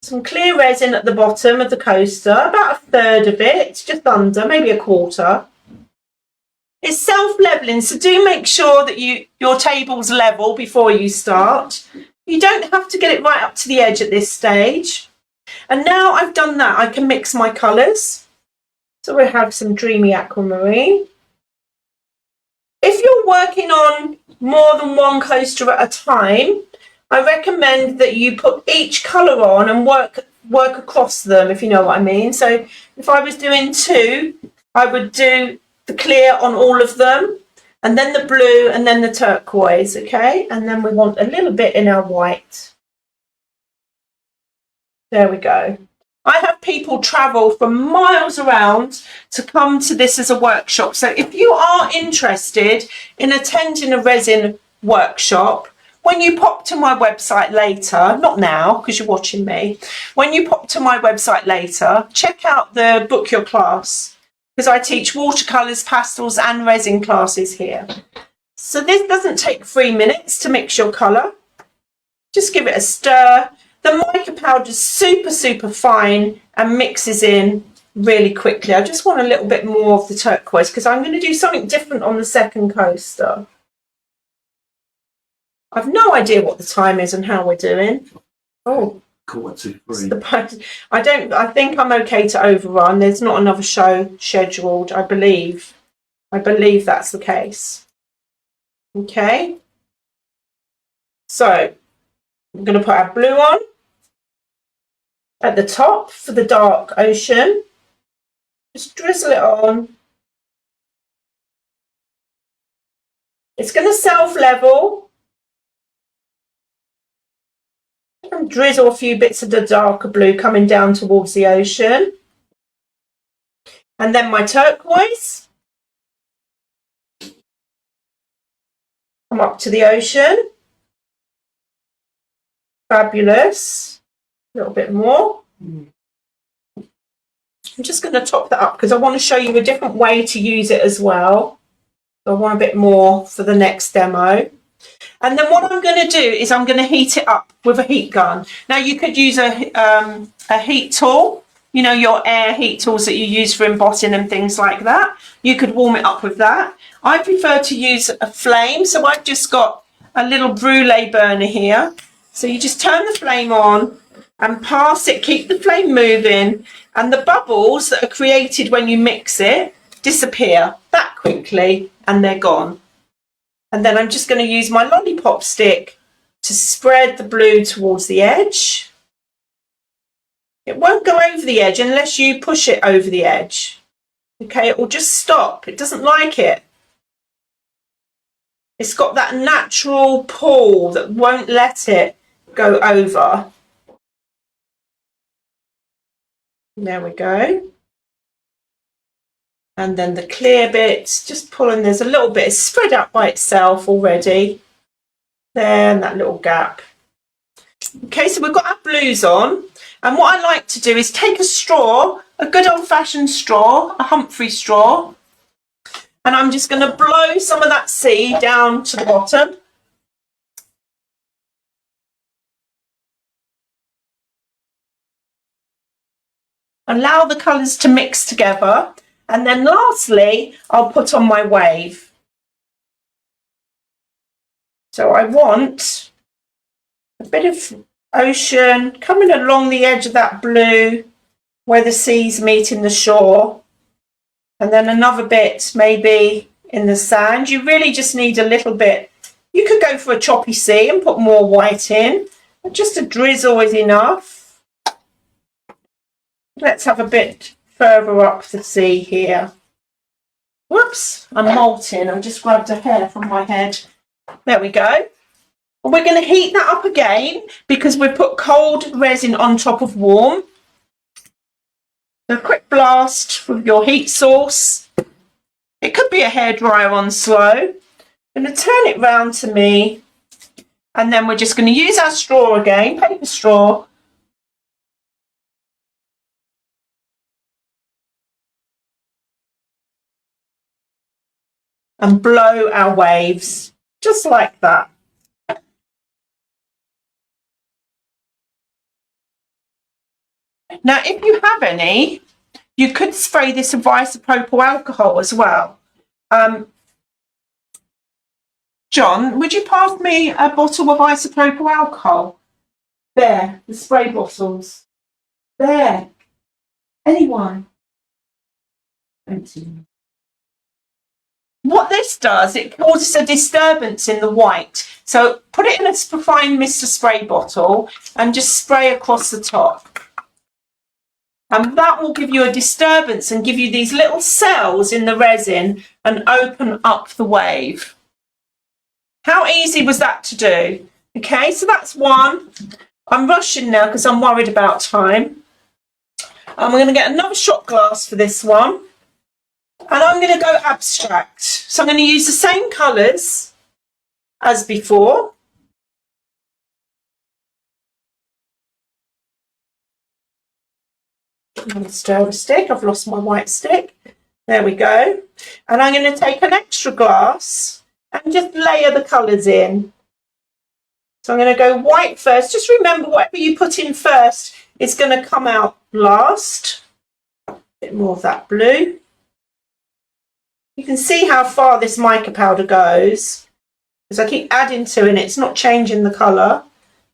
some clear resin at the bottom of the coaster, about 1/3 of it, just under, maybe 1/4. It's self-leveling, so do make sure that your table's level before you start. You don't have to get it right up to the edge at this stage. And now I've done that, I can mix my colours. So we have some dreamy aquamarine. If you're working on more than one coaster at a time, I recommend that you put each colour on and work across them, if you know what I mean. So if I was doing 2, I would do the clear on all of them, and then the blue, and then the turquoise, okay? And then we want a little bit in our white. There we go. I have people travel from miles around to come to this as a workshop. So if you are interested in attending a resin workshop, when you pop to my website later, not now because you're watching me, when you pop to my website later, check out the book your class, because I teach watercolours, pastels and resin classes here. So this doesn't take 3 minutes to mix your colour. Just give it a stir. The mica powder is super, super fine and mixes in really quickly. I just want a little bit more of the turquoise because I'm going to do something different on the second coaster. I've no idea what the time is and how we're doing. Oh, I think I'm okay to overrun. There's not another show scheduled, I believe. I believe that's the case. Okay. So I'm going to put our blue on at the top for the dark ocean. Just drizzle it on. It's going to self-level. And drizzle a few bits of the darker blue coming down towards the ocean. And then my turquoise. Come up to the ocean. Fabulous. A little bit more. I'm just going to top that up because I want to show you a different way to use it as well. So I want a bit more for the next demo. And then what I'm going to do is I'm going to heat it up with a heat gun. Now you could use a heat tool, you know, your air heat tools that you use for embossing and things like that. You could warm it up with that. I prefer to use a flame, so I've just got a little brulee burner here. So you just turn the flame on and pass it, keep the flame moving, and the bubbles that are created when you mix it disappear that quickly and they're gone. And then I'm just going to use my lollipop stick to spread the blue towards the edge. It won't go over the edge unless you push it over the edge. Okay, it will just stop. It doesn't like it. It's got that natural pull that won't let it go over. There we go. And then the clear bits, just pulling, there's a little bit, it's spread out by itself already. There, and that little gap. Okay, so we've got our blues on. And what I like to do is take a straw, a good old-fashioned straw, a Humphrey straw. And I'm just going to blow some of that sea down to the bottom. Allow the colours to mix together. And then lastly, I'll put on my wave. So I want a bit of ocean coming along the edge of that blue where the seas meet in the shore. And then another bit maybe in the sand. You really just need a little bit. You could go for a choppy sea and put more white in. But just a drizzle is enough. Let's have a bit further up the sea here. Whoops, I'm molting. I just grabbed a hair from my head. There we go. And we're going to heat that up again because we put cold resin on top of warm. A quick blast with your heat source. It could be a hairdryer on slow. I'm going to turn it round to me. And then we're just going to use our straw again, paper straw. And blow our waves, just like that. Now, if you have any, you could spray this with isopropyl alcohol as well. John, would you pass me a bottle of isopropyl alcohol? There, the spray bottles. There. Anyone? What this does, it causes a disturbance in the white. So put it in a fine Mr. Spray bottle and just spray across the top. And that will give you a disturbance and give you these little cells in the resin and open up the wave. How easy was that to do? Okay, so that's one. I'm rushing now because I'm worried about time. I'm going to get another shot glass for this one. And I'm going to go abstract. So I'm going to use the same colours as before. I'm going to stir a stick. I've lost my white stick. There we go. And I'm going to take an extra glass and just layer the colours in. So I'm going to go white first. Just remember, whatever you put in first is going to come out last. A bit more of that blue. You can see how far this mica powder goes, because I keep adding to it and it's not changing the colour.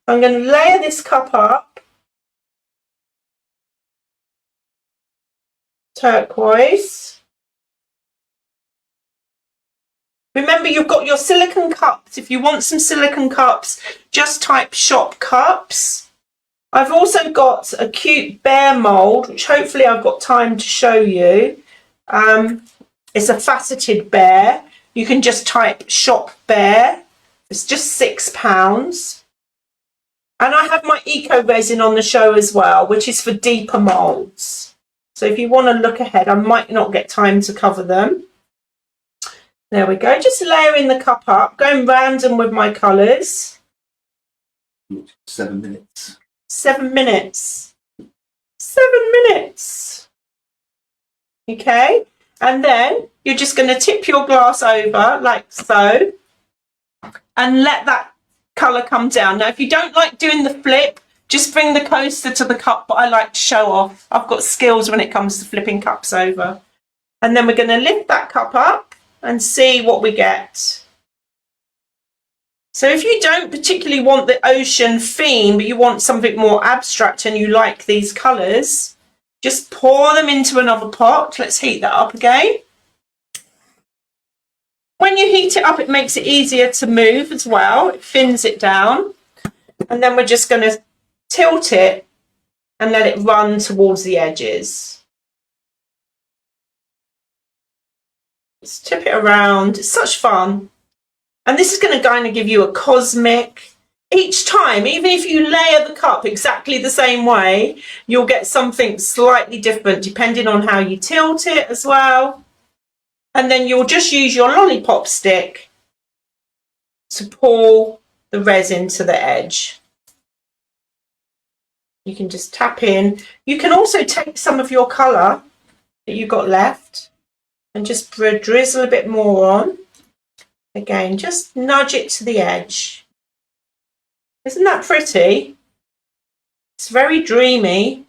I'm going to layer this cup up. Turquoise. Remember, you've got your silicone cups. If you want some silicone cups, just type shop cups. I've also got a cute bear mould, which hopefully I've got time to show you. It's a faceted bear. You can just type shop bear. It's just £6. And I have my eco resin on the show as well, which is for deeper moulds. So if you want to look ahead, I might not get time to cover them. There we go. Just layering the cup up, going random with my colours. 7 minutes. 7 minutes. 7 minutes. Okay. And then you're just going to tip your glass over like so and let that colour come down. Now, if you don't like doing the flip, just bring the coaster to the cup, but I like to show off. I've got skills when it comes to flipping cups over. And then we're going to lift that cup up and see what we get. So if you don't particularly want the ocean theme, but you want something more abstract and you like these colours, just pour them into another pot. Let's heat that up again. When you heat it up, it makes it easier to move as well. It thins it down. And then we're just going to tilt it and let it run towards the edges. Just tip it around. It's such fun. And this is going to kind of give you a cosmic. Each time, even if you layer the cup exactly the same way, you'll get something slightly different depending on how you tilt it as well. And then you'll just use your lollipop stick to pull the resin to the edge. You can just tap in. You can also take some of your colour that you've got left and just drizzle a bit more on. Again, just nudge it to the edge. Isn't that pretty? It's very dreamy.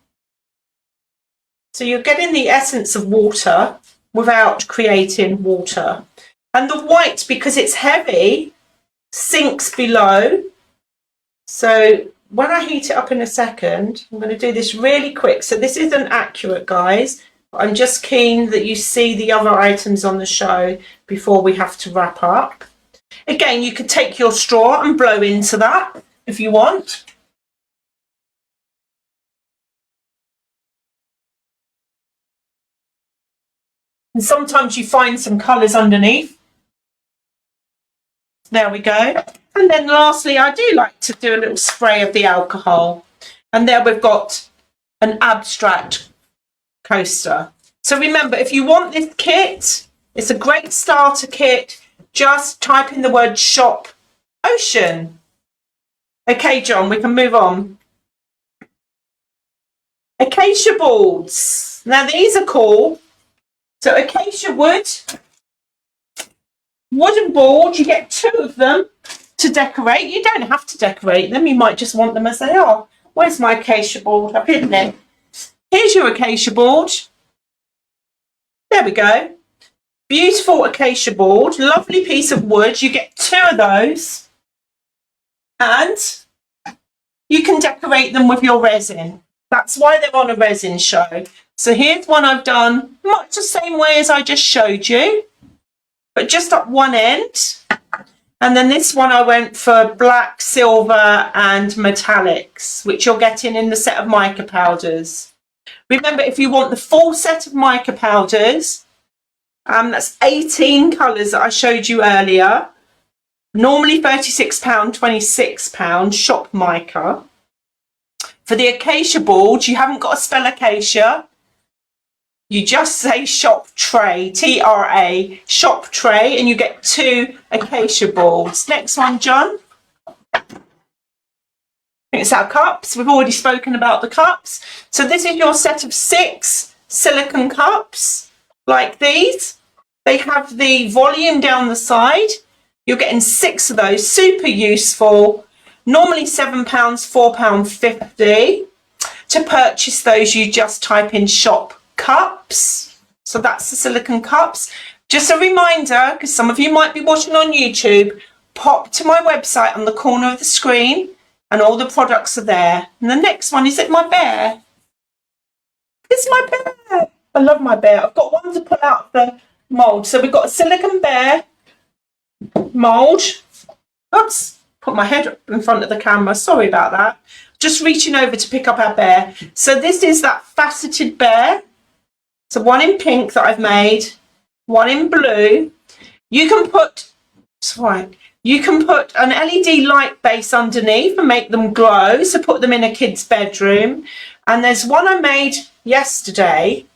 So you're getting the essence of water without creating water. And the white, because it's heavy, sinks below. So when I heat it up in a second, I'm going to do this really quick. So this isn't accurate, guys. I'm just keen that you see the other items on the show before we have to wrap up. Again, you could take your straw and blow into that if you want. And sometimes you find some colours underneath. There we go. And then lastly, I do like to do a little spray of the alcohol. And there we've got an abstract coaster. So remember, if you want this kit, it's a great starter kit. Just type in the word shop ocean. Okay, John, we can move on. Acacia boards. Now these are cool. So acacia wood, wooden board, you get 2 of them to decorate. You don't have to decorate them, you might just want them as they are. Where's my acacia board? I've hidden it. Here's your acacia board. There we go. Beautiful acacia board, lovely piece of wood. You get 2 of those and you can decorate them with your resin. That's why they're on a resin show. So here's one I've done much the same way as I just showed you, but just up one end. And then this one I went for black, silver and metallics, which you're getting in the set of mica powders. Remember, if you want the full set of mica powders, that's 18 colours that I showed you earlier. Normally £36, £26 shop mica. For the acacia board, you haven't got to spell acacia. You just say shop tray, T-R-A, shop tray, and you get 2 acacia boards. Next one, John. I think it's our cups. We've already spoken about the cups. So this is your set of 6 silicone cups, like these. They have the volume down the side. You're getting 6 of those, super useful. Normally £7, £4.50. To purchase those, you just type in shop cups. So that's the silicone cups. Just a reminder, because some of you might be watching on YouTube, pop to my website on the corner of the screen and all the products are there. And the next one, is it my bear? It's my bear. I love my bear. I've got one to pull out of the mould. So we've got a silicone bear mould. Oops, put my head up in front of the camera. Sorry about that. Just reaching over to pick up our bear. So this is that faceted bear. So one in pink that I've made, one in blue. You can put, you can put an LED light base underneath and make them glow. So put them in a kid's bedroom. And there's one I made yesterday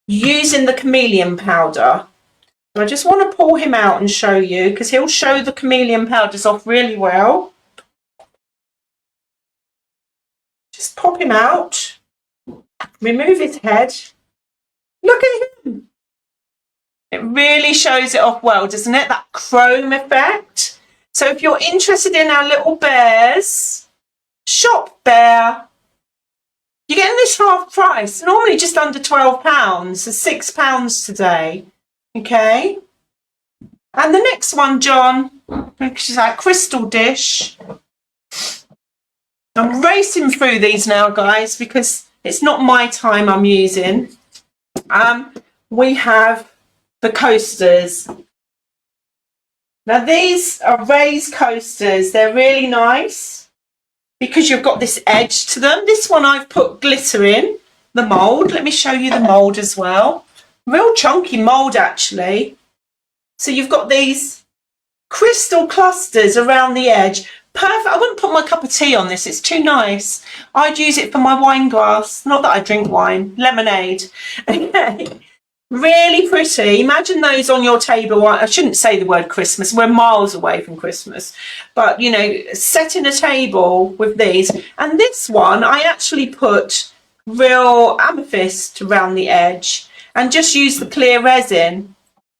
using the chameleon powder. I just want to pull him out and show you, because he'll show the chameleon powders off really well. Just pop him out, remove his head. Look at him. It really shows it off well, doesn't it? That chrome effect. So if you're interested in our little bears, shop bear. You're getting this half price, normally just under £12, so £6 today. Okay. And the next one, John, which is our crystal dish. I'm racing through these now, guys, because it's not my time I'm using. We have the coasters. Now these are raised coasters. They're really nice because you've got this edge to them. This one I've put glitter in the mould. Let me show you the mould as well. Real chunky mould actually. So you've got these crystal clusters around the edge. Perfect. I wouldn't put my cup of tea on this. It's too nice. I'd use it for my wine glass. Not that I drink wine. Lemonade. Okay. Really pretty. Imagine those on your table. I shouldn't say the word Christmas. We're miles away from Christmas. But, you know, setting a table with these. And this one, I actually put real amethyst around the edge and just use the clear resin.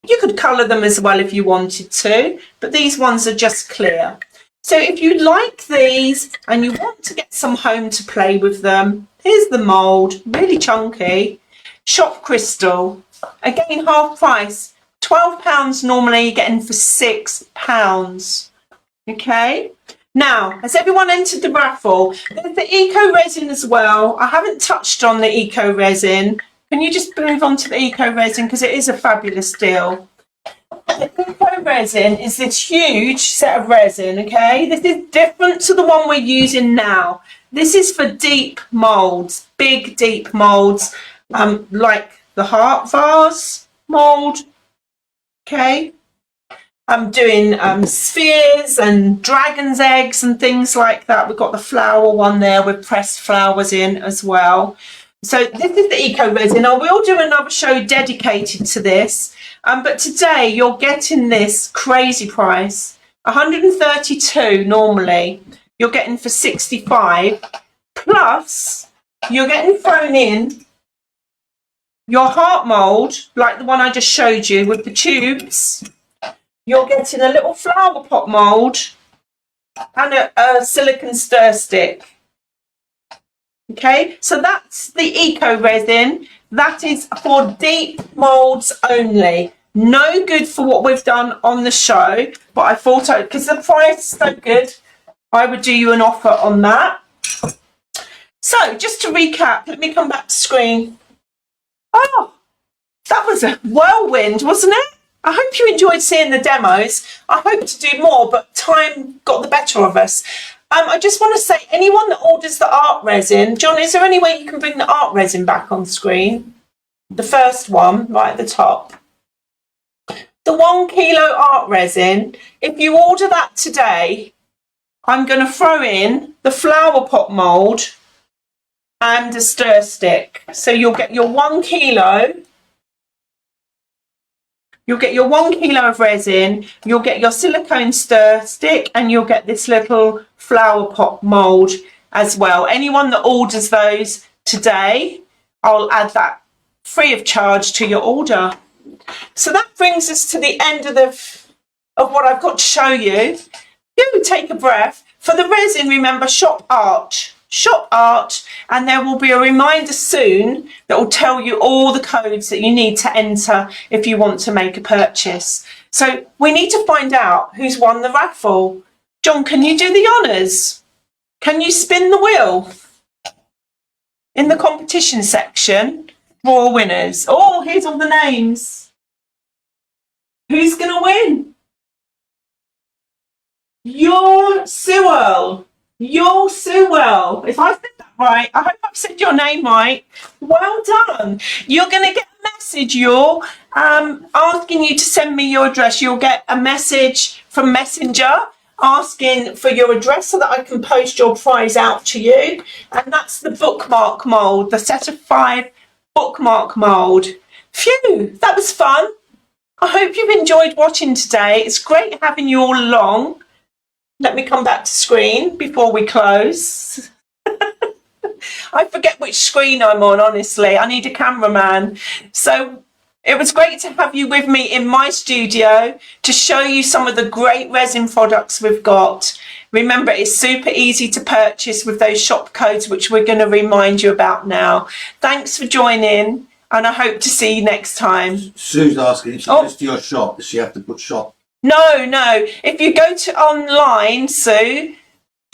You could colour them as well if you wanted to, but these ones are just clear. So if you like these and you want to get some home to play with them, here's the mould, really chunky. Shop Crystal, again half price, £12 normally, you're getting for £6. Okay, now has everyone entered the raffle? There's the eco resin as well. I haven't touched on the eco resin. Can you just move on to the eco resin, because it is a fabulous deal. The eco resin is this huge set of resin. Okay, this is different to the one we're using now. This is for deep moulds, big deep moulds, like the heart vase mould. Okay, I'm doing spheres and dragon's eggs and things like that. We've got the flower one there with pressed flowers in as well. So this is the eco resin. I will do another show dedicated to this, but today you're getting this crazy price, 132 normally. You're getting for 65, plus you're getting thrown in your heart mould, like the one I just showed you with the tubes. You're getting a little flower pot mould and a silicone stir stick. Okay, so that's the eco resin. That is for deep moulds only. No good for what we've done on the show, but I thought, because the price is so good, I would do you an offer on that. So just to recap, let me come back to screen. Oh, that was a whirlwind, wasn't it? I hope you enjoyed seeing the demos. I hope to do more, but time got the better of us. I just want to say, anyone that orders the art resin, John, is there any way you can bring the art resin back on screen? The first one, right at the top. The 1 kilo art resin, if you order that today, I'm going to throw in the flower pot mould and a stir stick. So you'll get your 1 kilo. You'll get your 1 kilo of resin, you'll get your silicone stir stick, and you'll get this little flower pot mould as well. Anyone that orders those today, I'll add that free of charge to your order. So that brings us to the end of what I've got to show you. You take a breath. For the resin, remember, shop art, and there will be a reminder soon that will tell you all the codes that you need to enter if you want to make a purchase. So we need to find out who's won the raffle. John, can you do the honours? Can you spin the wheel? In the competition section, draw winners. Oh, here's all the names. Who's going to win? You're Sewell. You're Sewell. If I said that right, I hope I've said your name right. Well done. You're going to get a message, asking you to send me your address. You'll get a message from Messenger asking for your address so that I can post your prize out to you. And that's the bookmark mould, the set of 5 bookmark mould. Phew, that was fun. I hope you've enjoyed watching today. It's great having you all along. Let me come back to screen before we close. I forget which screen I'm on, honestly. I need a cameraman. So it was great to have you with me in my studio to show you some of the great resin products we've got. Remember, it's super easy to purchase with those shop codes, which we're going to remind you about now. Thanks for joining, and I hope to see you next time. Sue's asking, if she goes to your shop, does she have to put shop? No. If you go to online, Sue,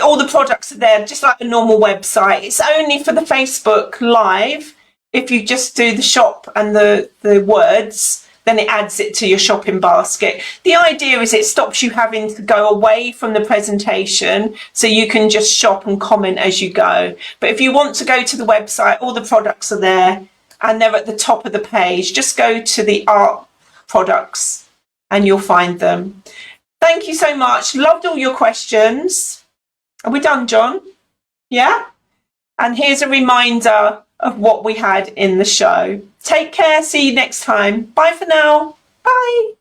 all the products are there, just like a normal website. It's only for the Facebook Live. If you just do the shop and the words, then it adds it to your shopping basket. The idea is it stops you having to go away from the presentation, so you can just shop and comment as you go. But if you want to go to the website, all the products are there and they're at the top of the page. Just go to the art products and you'll find them. Thank you so much. Loved all your questions. Are we done, John? Yeah? And here's a reminder of what we had in the show. Take care. See you next time. Bye for now. Bye.